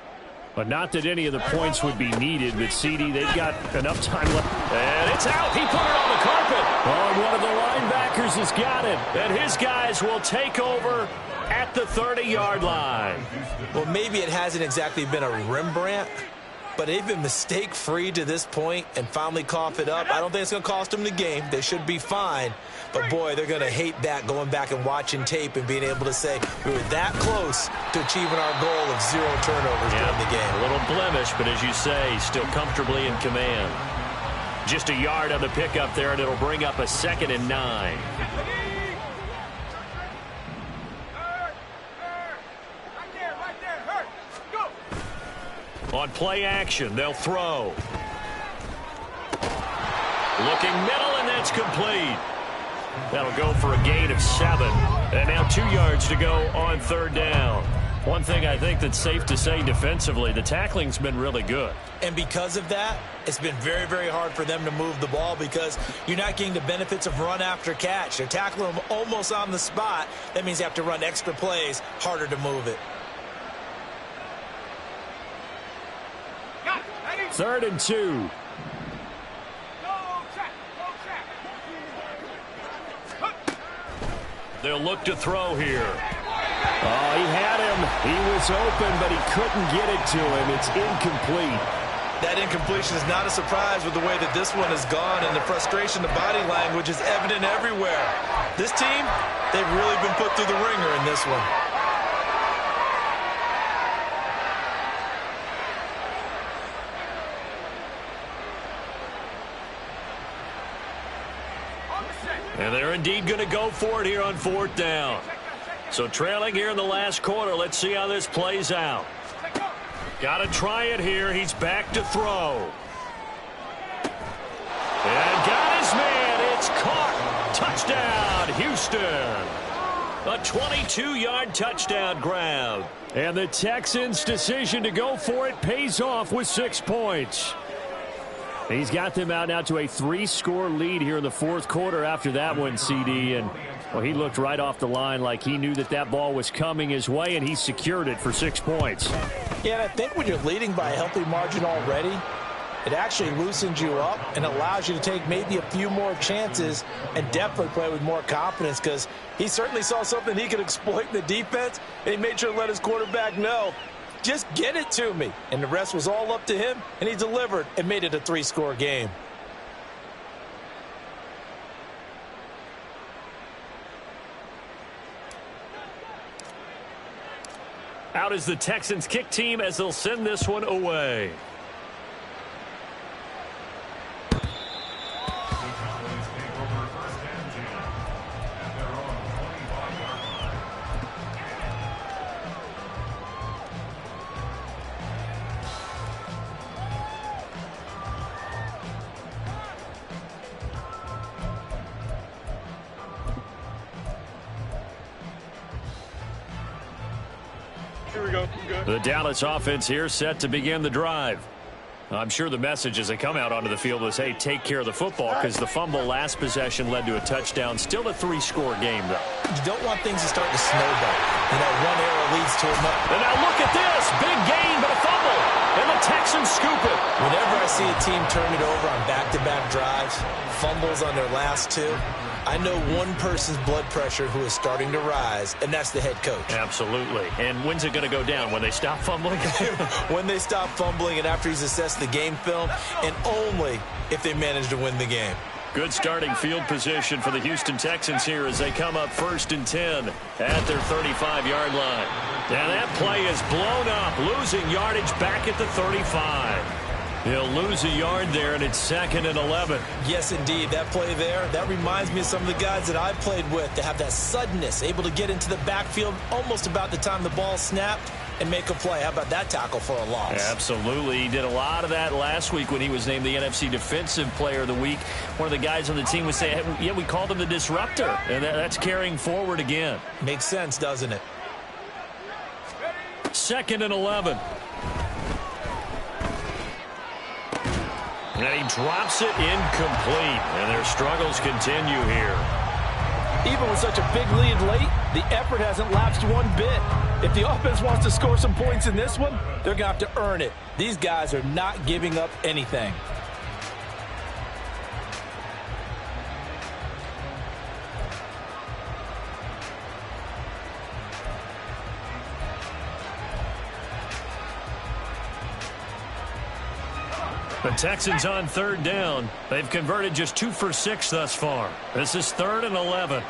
But not that any of the points would be needed, but CD, they've got enough time left. And it's out. He put it on the carpet. Oh, and one of the linebackers has got it. And his guys will take over at the 30-yard line. Well, maybe it hasn't exactly been a Rembrandt, but they've been mistake-free to this point and finally cough it up. I don't think it's going to cost them the game. They should be fine. But, boy, they're going to hate that, going back and watching tape and being able to say we were that close to achieving our goal of 0 turnovers during the game. A little blemish, but as you say, still comfortably in command. Just a yard on the pickup there, and it'll bring up a 2nd and 9. On play action, they'll throw. Looking middle, and that's complete. That'll go for a gain of 7. And now 2 yards to go on 3rd down. One thing I think that's safe to say defensively, the tackling's been really good. And because of that, it's been very, very hard for them to move the ball because you're not getting the benefits of run after catch. They're tackling them almost on the spot. That means you have to run extra plays, harder to move it. 3rd and 2. They'll look to throw here. Oh, he had him. He was open, but he couldn't get it to him. It's incomplete. That incompletion is not a surprise with the way that this one has gone, and the frustration, the body language is evident everywhere. This team, they've really been put through the ringer in this one. And they're indeed going to go for it here on 4th down. So trailing here in the last quarter. Let's see how this plays out. Got to try it here. He's back to throw. And got his man. It's caught. Touchdown, Houston. A 22-yard touchdown grab. And the Texans' decision to go for it pays off with 6 points. He's got them out now to a 3-score lead here in the 4th quarter after that one, CD. And, well, he looked right off the line like he knew that that ball was coming his way, and he secured it for 6 points. Yeah, and I think when you're leading by a healthy margin already, it actually loosens you up and allows you to take maybe a few more chances and definitely play with more confidence because he certainly saw something he could exploit in the defense, and he made sure to let his quarterback know, just get it to me. And the rest was all up to him, and he delivered and made it a 3-score game. Out is the Texans kick team as they'll send this one away. Here we go. The Dallas offense here set to begin the drive. I'm sure the message as they come out onto the field was, hey, take care of the football because the fumble last possession led to a touchdown. Still a 3-score game, though. You don't want things to start to snowball. You know, one error leads to another. And now look at this. Big gain, but a fumble. And the Texans scoop it. Whenever I see a team turn it over on back-to-back drives, fumbles on their last 2, I know one person's blood pressure who is starting to rise, and that's the head coach. Absolutely. And when's it going to go down? When they stop fumbling? When they stop fumbling and after he's assessed the game film, and only if they manage to win the game. Good starting field position for the Houston Texans here as they come up 1st and 10 at their 35-yard line. Now that play is blown up, losing yardage back at the 35. He'll lose a yard there, and it's 2nd and 11. Yes, indeed. That play there, that reminds me of some of the guys that I've played with to have that suddenness, able to get into the backfield almost about the time the ball snapped and make a play. How about that tackle for a loss? Absolutely. He did a lot of that last week when he was named the NFC Defensive Player of the Week. One of the guys on the team would say, hey, yeah, we called him the disruptor, and that's carrying forward again. Makes sense, doesn't it? 2nd and 11. And he drops it incomplete, and their struggles continue here. Even with such a big lead late, the effort hasn't lapsed one bit. If the offense wants to score some points in this one, they're going to have to earn it. These guys are not giving up anything. The Texans on 3rd down. They've converted just 2 for 6 thus far. This is 3rd and 11.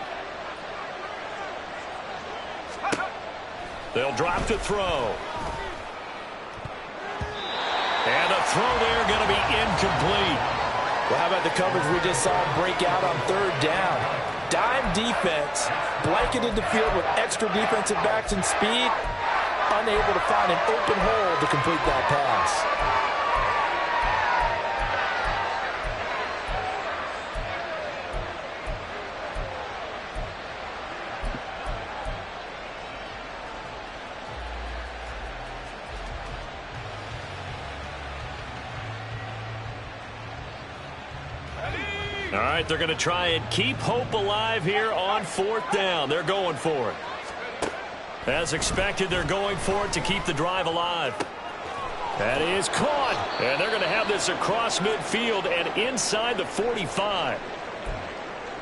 They'll drop to throw. And the throw there going to be incomplete. Well, how about the coverage we just saw break out on 3rd down? Dime defense, blanketed the field with extra defensive backs and speed, unable to find an open hole to complete that pass. All right, they're going to try and keep hope alive here on 4th down. They're going for it. As expected, they're going for it to keep the drive alive. That is caught. And they're going to have this across midfield and inside the 45.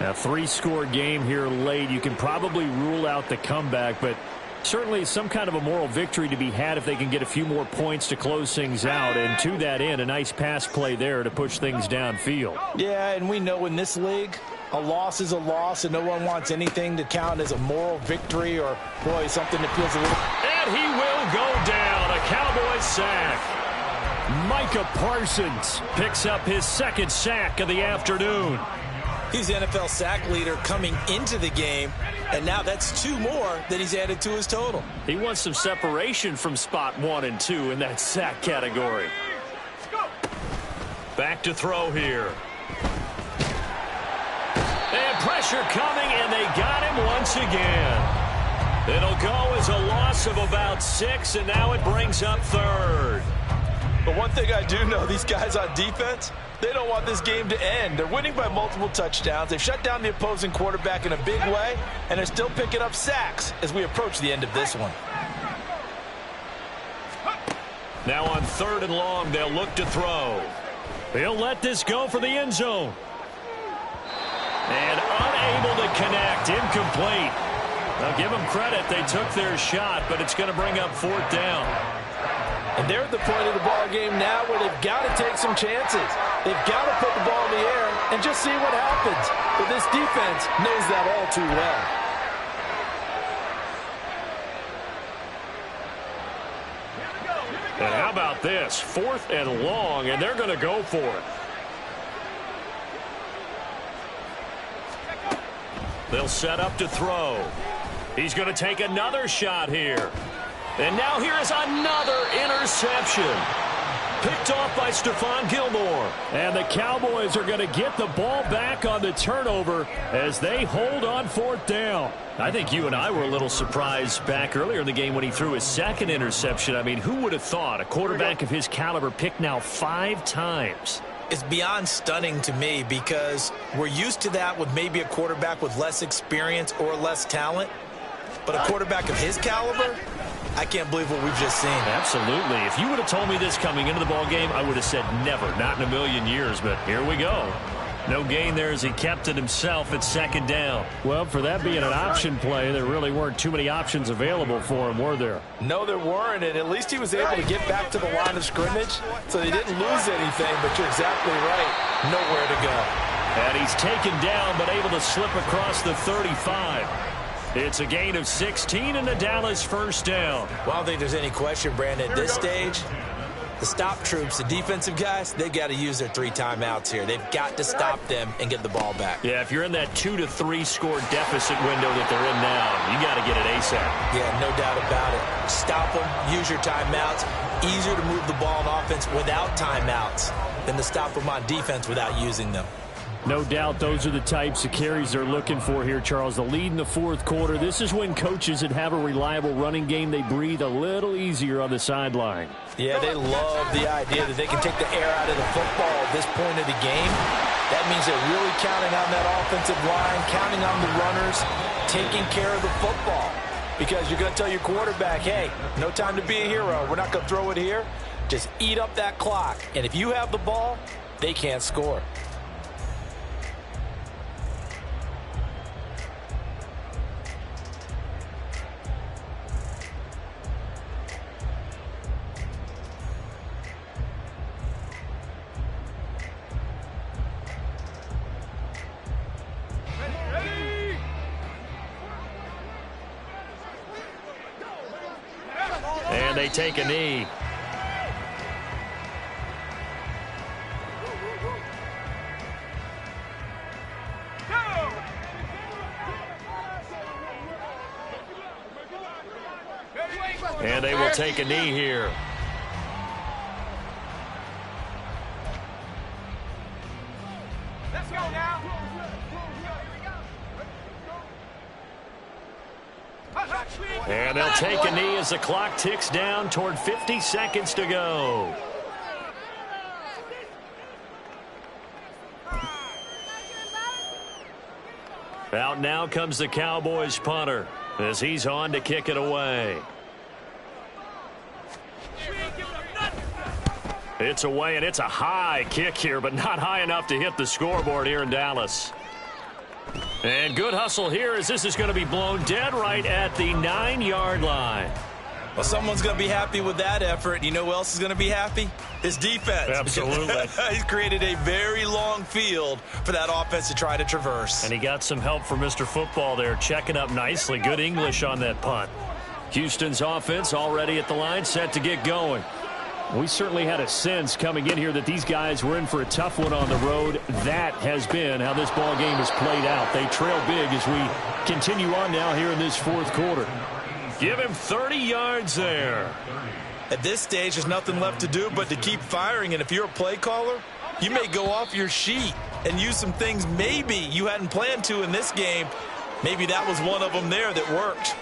A 3-score game here late. You can probably rule out the comeback, but certainly some kind of a moral victory to be had if they can get a few more points to close things out. And to that end, a nice pass play there to push things downfield. Yeah, and we know in this league, a loss is a loss, and no one wants anything to count as a moral victory or, boy, something that feels a little... And he will go down. A Cowboys sack. Micah Parsons picks up his 2nd sack of the afternoon. He's the NFL sack leader coming into the game, and now that's 2 more that he's added to his total. He wants some separation from spot 1 and 2 in that sack category. Back to throw here. And pressure coming, and they got him once again. It'll go as a loss of about 6, and now it brings up 3rd. But one thing I do know, these guys on defense, they don't want this game to end. They're winning by multiple touchdowns. They've shut down the opposing quarterback in a big way, and they're still picking up sacks as we approach the end of this one. Now on 3rd and long, they'll look to throw. They'll let this go for the end zone. And unable to connect, incomplete. Now give them credit, they took their shot, but it's going to bring up 4th down. And they're at the point of the ball game now where they've got to take some chances. They've got to put the ball in the air and just see what happens. But this defense knows that all too well. And how about this? 4th and long, and they're going to go for it. They'll set up to throw. He's going to take another shot here. And now here is another interception. Picked off by Stephon Gilmore. And the Cowboys are going to get the ball back on the turnover as they hold on 4th down. I think you and I were a little surprised back earlier in the game when he threw his 2nd interception. I mean, who would have thought a quarterback of his caliber picked now 5 times? It's beyond stunning to me because we're used to that with maybe a quarterback with less experience or less talent. But a quarterback of his caliber, I can't believe what we've just seen. Absolutely. If you would have told me this coming into the ball game, I would have said never, not in a million years. But here we go. No gain there as he kept it himself at 2nd down. Well, for that being an option play, there really weren't too many options available for him, were there? No, there weren't, and at least he was able to get back to the line of scrimmage, so they didn't lose anything, but you're exactly right. Nowhere to go. And he's taken down, but able to slip across the 35. It's a gain of 16 and the Dallas 1st down. Well, I don't think there's any question, Brandon, at this stage, The stop troops, the defensive guys, they got to use their 3 timeouts here. They've got to stop them and get the ball back. Yeah, if you're in that 2 to 3 score deficit window that they're in now, you got to get it ASAP. Yeah, no doubt about it. Stop them, use your timeouts. Easier to move the ball on offense without timeouts than to stop them on defense without using them. No doubt those are the types of carries they're looking for here, Charles. The lead in the fourth quarter. This is when coaches that have a reliable running game, they breathe a little easier on the sideline. Yeah, they love the idea that they can take the air out of the football at this point of the game. That means they're really counting on that offensive line, counting on the runners, taking care of the football. Because you're going to tell your quarterback, hey, no time to be a hero. We're not going to throw it here. Just eat up that clock. And if you have the ball, they can't score. And they take a knee. And they will take a knee here. Let's go now. And they'll take a knee as the clock ticks down toward 50 seconds to go. Out now comes the Cowboys punter as he's on to kick it away. It's away, and it's a high kick here, but not high enough to hit the scoreboard here in Dallas. And good hustle here as this is going to be blown dead right at the 9-yard line. Well, someone's going to be happy with that effort. You know who else is going to be happy? His defense. Absolutely. He's created a very long field for that offense to try to traverse. And he got some help from Mr. Football there, checking up nicely. Good English on that punt. Houston's offense already at the line, set to get going. We certainly had a sense coming in here that these guys were in for a tough one on the road. That has been how this ball game has played out. They trail big as we continue on now here in this fourth quarter. Give him 30 yards there. At this stage, there's nothing left to do but to keep firing. And if you're a play caller, you may go off your sheet and use some things maybe you hadn't planned to in this game. Maybe that was one of them there that worked.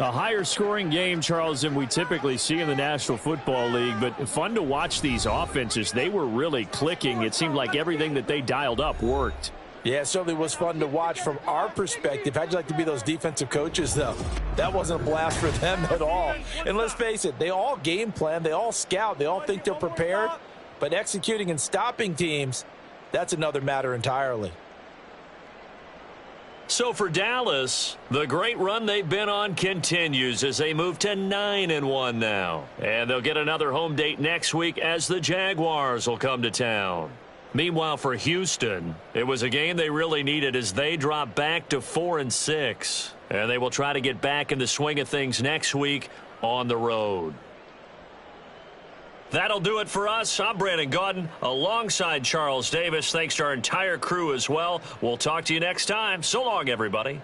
A higher scoring game, Charles, than we typically see in the National Football League, but fun to watch these offenses. They were really clicking. It seemed like everything that they dialed up worked. Yeah, it certainly was fun to watch from our perspective. How'd you like to be those defensive coaches, though? That wasn't a blast for them at all. And let's face it, they all game plan, they all scout, they all think they're prepared, but executing and stopping teams, that's another matter entirely. So for Dallas, the great run they've been on continues as they move to 9-1 now. And they'll get another home date next week as the Jaguars will come to town. Meanwhile, for Houston, it was a game they really needed as they drop back to 4-6. And they will try to get back in the swing of things next week on the road. That'll do it for us. I'm Brandon Gaudin alongside Charles Davis. Thanks to our entire crew as well. We'll talk to you next time. So long, everybody.